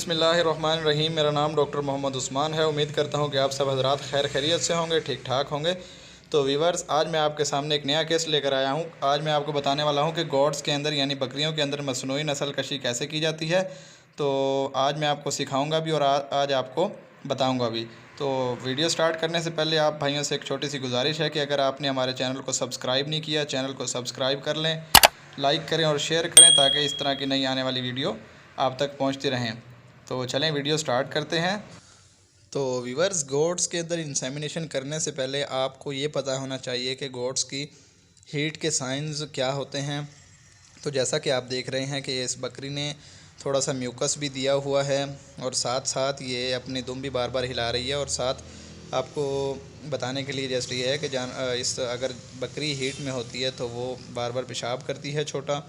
बिस्मिल्लाहिर्रहमानिर्रहीम। मेरा नाम डॉक्टर मोहम्मद उस्मान है। उम्मीद करता हूँ कि आप सब हज़रात खैर खैरियत से होंगे, ठीक ठाक होंगे। तो व्यूवर्स, आज मैं आपके सामने एक नया केस लेकर आया हूँ। आज मैं आपको बताने वाला हूँ कि गोट्स के अंदर यानी बकरियों के अंदर मसनूई नस्ल कशी कैसे की जाती है। तो आज मैं आपको सिखाऊँगा भी और आज आपको बताऊँगा भी। तो वीडियो स्टार्ट करने से पहले आप भाइयों से एक छोटी सी गुजारिश है कि अगर आपने हमारे चैनल को सब्सक्राइब नहीं किया, चैनल को सब्सक्राइब कर लें, लाइक करें और शेयर करें ताकि इस तरह की नई आने वाली वीडियो आप तक पहुंचती रहें। तो चलें वीडियो स्टार्ट करते हैं। तो व्यूअर्स, गोट्स के अंदर इंसेमिनेशन करने से पहले आपको ये पता होना चाहिए कि गोट्स की हीट के साइंस क्या होते हैं। तो जैसा कि आप देख रहे हैं कि इस बकरी ने थोड़ा सा म्यूकस भी दिया हुआ है और साथ साथ ये अपनी दुम भी बार बार हिला रही है। और साथ आपको बताने के लिए जैसे ये है कि इस अगर बकरी हीट में होती है तो वो बार बार पेशाब करती है, छोटा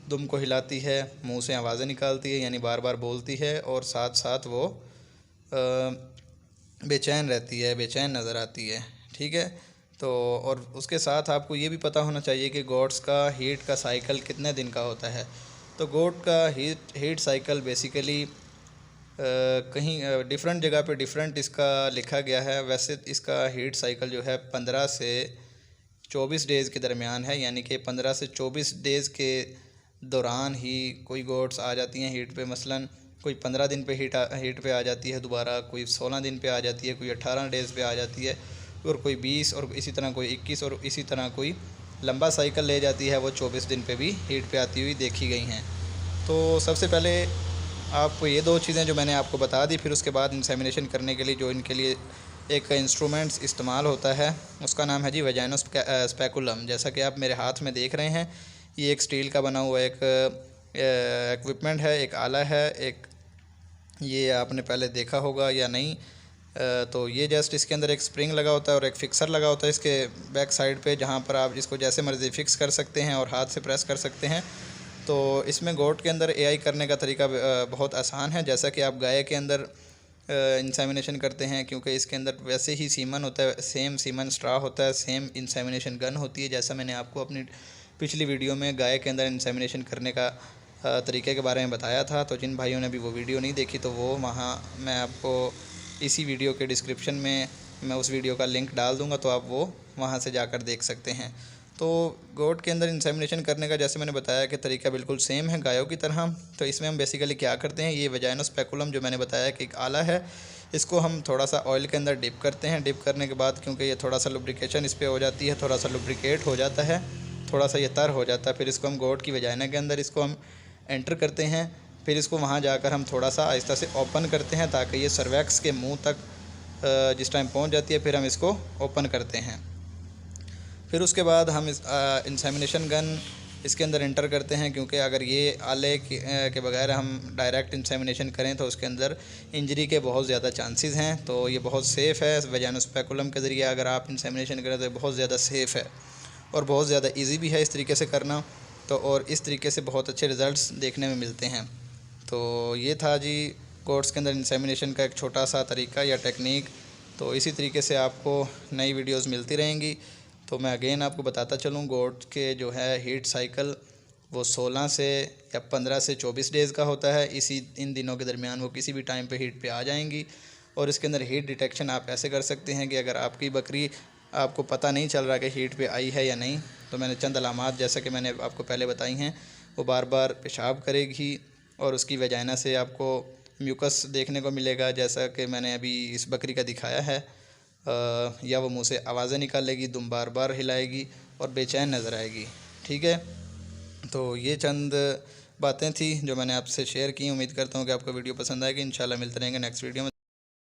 दुम को हिलाती है, मुंह से आवाज़ें निकालती है यानी बार बार बोलती है, और साथ साथ वो बेचैन रहती है, बेचैन नज़र आती है। ठीक है। तो और उसके साथ आपको ये भी पता होना चाहिए कि गोट्स का हीट का साइकिल कितने दिन का होता है। तो गोट का हीट साइकिल बेसिकली कहीं डिफरेंट जगह पे डिफरेंट इसका लिखा गया है। वैसे इसका हीट साइकिल जो है 15 से 24 डेज़ के दरमियान है, यानी कि 15 से 24 डेज़ के दौरान ही कोई गोट्स आ जाती हैं हीट पे। मसलन कोई 15 दिन पे हीट पे आ जाती है दोबारा, कोई 16 दिन पे आ जाती है, कोई 18 डेज़ पे आ जाती है, और कोई 20, और इसी तरह कोई 21, और इसी तरह कोई लंबा साइकिल ले जाती है वो 24 दिन पे भी हीट पे आती हुई देखी गई हैं। तो सबसे पहले आपको ये दो चीज़ें जो मैंने आपको बता दी, फिर उसके बाद इंसेमिनेशन करने के लिए जो इनके लिए एक इंस्ट्रूमेंट्स इस्तेमाल होता है उसका नाम है जी वजाइनो स्पेकुलम। जैसा कि आप मेरे हाथ में देख रहे हैं, ये एक स्टील का बना हुआ एक इक्विपमेंट है, एक आला है। एक ये आपने पहले देखा होगा या नहीं, तो ये जस्ट इसके अंदर एक स्प्रिंग लगा होता है और एक फिक्सर लगा होता है इसके बैक साइड पे, जहाँ पर आप इसको जैसे मर्ज़ी फिक्स कर सकते हैं और हाथ से प्रेस कर सकते हैं। तो इसमें गोट के अंदर एआई करने का तरीका बहुत आसान है, जैसा कि आप गाय के अंदर इंसेमिनेशन करते हैं, क्योंकि इसके अंदर वैसे ही सीमन होता है, सेम सीमन स्ट्रा होता है, सेम इंसेमिनेशन गन होती है। जैसा मैंने आपको अपनी पिछली वीडियो में गाय के अंदर इंसेमिनेशन करने का तरीके के बारे में बताया था। तो जिन भाइयों ने भी वो वीडियो नहीं देखी तो वो वहाँ मैं आपको इसी वीडियो के डिस्क्रिप्शन में मैं उस वीडियो का लिंक डाल दूँगा, तो आप वो वहाँ से जाकर देख सकते हैं। तो गोट के अंदर इंसेमिनेशन करने का जैसे मैंने बताया कि तरीका बिल्कुल सेम है गायों की तरह। तो इसमें हम बेसिकली क्या करते हैं, ये वजाइनो स्पेकुलम जो मैंने बताया कि एक आला है, इसको हम थोड़ा सा ऑयल के अंदर डिप करते हैं। डिप करने के बाद क्योंकि ये थोड़ा सा लुब्रिकेशन इस पर हो जाती है, थोड़ा सा लुब्रिकेट हो जाता है, थोड़ा सा ये तर हो जाता है, फिर इसको हम गोट की वजाइना के अंदर इसको हम एंटर करते हैं। फिर इसको वहाँ जाकर हम थोड़ा सा आहिस्ता से ओपन करते हैं ताकि ये सर्वैक्स के मुंह तक जिस टाइम पहुँच जाती है फिर हम इसको ओपन करते हैं। फिर उसके बाद हम इस इंसेमिनेशन गन इसके अंदर एंटर करते हैं, क्योंकि अगर ये आले के बगैर हम डायरेक्ट इंसेमिनेशन करें तो उसके अंदर इंजरी के बहुत ज़्यादा चांसेस हैं। तो ये बहुत सेफ़ है। वजाइनो स्पेकुलम के ज़रिए अगर आप इंसेमिनेशन करें तो बहुत ज़्यादा सेफ़ है और बहुत ज़्यादा ईजी भी है इस तरीके से करना। तो और इस तरीके से बहुत अच्छे रिज़ल्ट्स देखने में मिलते हैं। तो ये था जी गोट्स के अंदर इंसेमिनेशन का एक छोटा सा तरीका या टेक्निक। तो इसी तरीके से आपको नई वीडियोस मिलती रहेंगी। तो मैं अगेन आपको बताता चलूँ, गोट के जो है हीट साइकिल वो 16 से या 15 से 24 डेज़ का होता है। इन दिनों के दरमियान वो किसी भी टाइम पे हीट पे आ जाएंगी। और इसके अंदर हीट डिटेक्शन आप ऐसे कर सकते हैं कि अगर आपकी बकरी आपको पता नहीं चल रहा कि हीट पे आई है या नहीं, तो मैंने चंद अलामात जैसा कि मैंने आपको पहले बताई हैं, वो बार बार पेशाब करेगी और उसकी वजाइना से आपको म्यूकस देखने को मिलेगा, जैसा कि मैंने अभी इस बकरी का दिखाया है। या वो मुंह से आवाज़ें निकालेगी, दुम बार बार हिलाएगी और बेचैन नज़र आएगी। ठीक है। तो ये चंद बातें थी जो मैंने आपसे शेयर की। उम्मीद करता हूँ कि आपको वीडियो पसंद आएगी। इंशाल्लाह मिलते रहेंगे नेक्स्ट वीडियो में।